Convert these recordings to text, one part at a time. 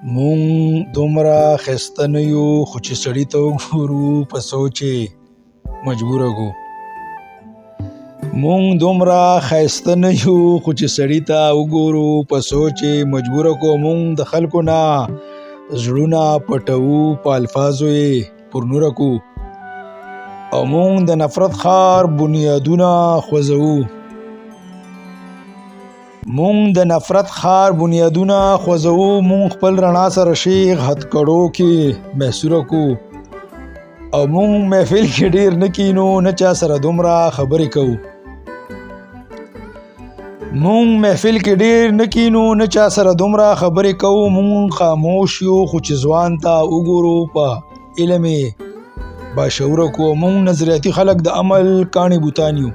مونږ دومره ښایسته نه یو خو چې سړي ته وګورو په سوچ یې مجبوره کو. مونږ دومره ښایسته نه یو خو چې سړي ته وګورو په سوچ یې مجبوره کو. مونږ د خلکو نه زړونه پټوو په الفاظو یې پر نوره کو، او مونږ د نفرت ښار بنیادونه خوځوو. مونږ د نفرت ښار بنیادونه خوځوو. مونږ خپل رڼا سره شیخ هتکړو کې محصوره کو، او مونږ محفل کې ډیر نه کینو نه چا سره دومره خبرې کوو. مونږ محفل کې ډیر نه کینو نه چا سره دومره خبرې کوو. مونږ خاموش یو خو چې ځوان ته وګورو په علم باشعوره کو. مونږ نظریاتي خلک د عمل کاڼي بوتان یو.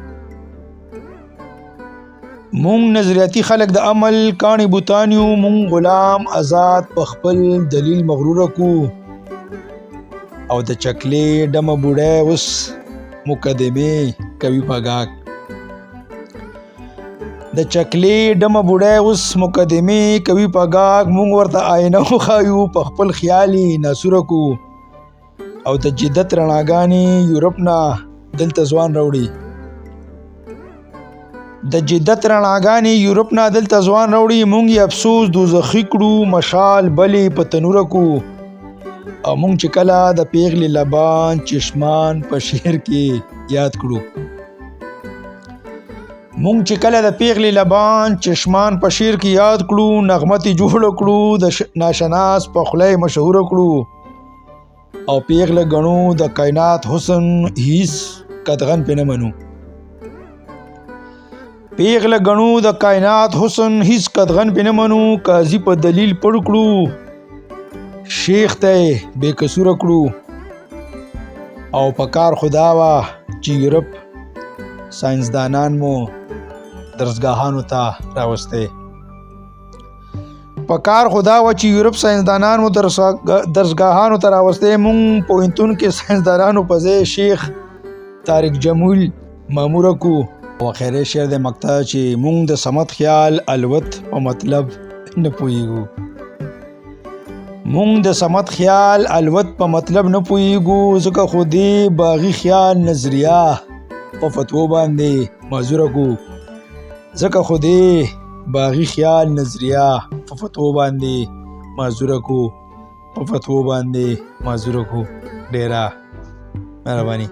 مونږ نظریاتي خلک د عمل کاڼي بوتان یو. مونږ غلام آزاد په خپل دلیل مغروره کو، او د چکلې ډمه بوډۍ اوس مقدمې کوي په غاګ. د چکلې ډمه بوډۍ اوس مقدمې کوي په غاګ. مونږ ورته آینه وښایو په خپل خیال یې ناسوره کو، او د جدت رڼاګانې یورپ نه دلته ځوان راوړي. د جدت رڼاګانې یورپ نه دلته ځوان راوړي. مونږ یې افسوس دوزخي کړو مشال بلې په تنوره کو، او مونږ چې کله د پیغلې لبان چشمان په شعر کې یاد کړو. مونږ چې کله د پیغلې لبان چشمان په شعر کې یاد کړو، نغمه تی جوړه کړو د ناشناس په خوله مشهوره کړو، او پیغله ګڼو د کائنات حسن هیڅ قدغن پې نه منو. پیغله ګڼو د کائنات حسن هیڅ قدغن پې نه منو. قاضي په دلیل پړ کړو، شیخ ته بې قصوره کړو، او په کار خدا وه چې یورپ ساینسدانان مو درسګاهانو ته راوستی. په کار خدا وه چې یورپ ساینسدانان مو درسګاهانو ته راوستی. مونږ پوهنتون کې ساینسدانانو په ځای شیخ طارق جمیل ماموره کو. وخیره شعر د مقطع چې مونږ د صمد خیال الوت په مطلب نه پوهیږو. مونږ د صمد خیال الوت په مطلب نه پوهیږو، ځکه خو دې باغي خیال نظریه په فتوو باندې معذوره کو. ځکه خو دې باغي خیال نظریه په فتوو باندې معذوره کو. په فتوو باندې معذوره کو. ډیره مهرباني.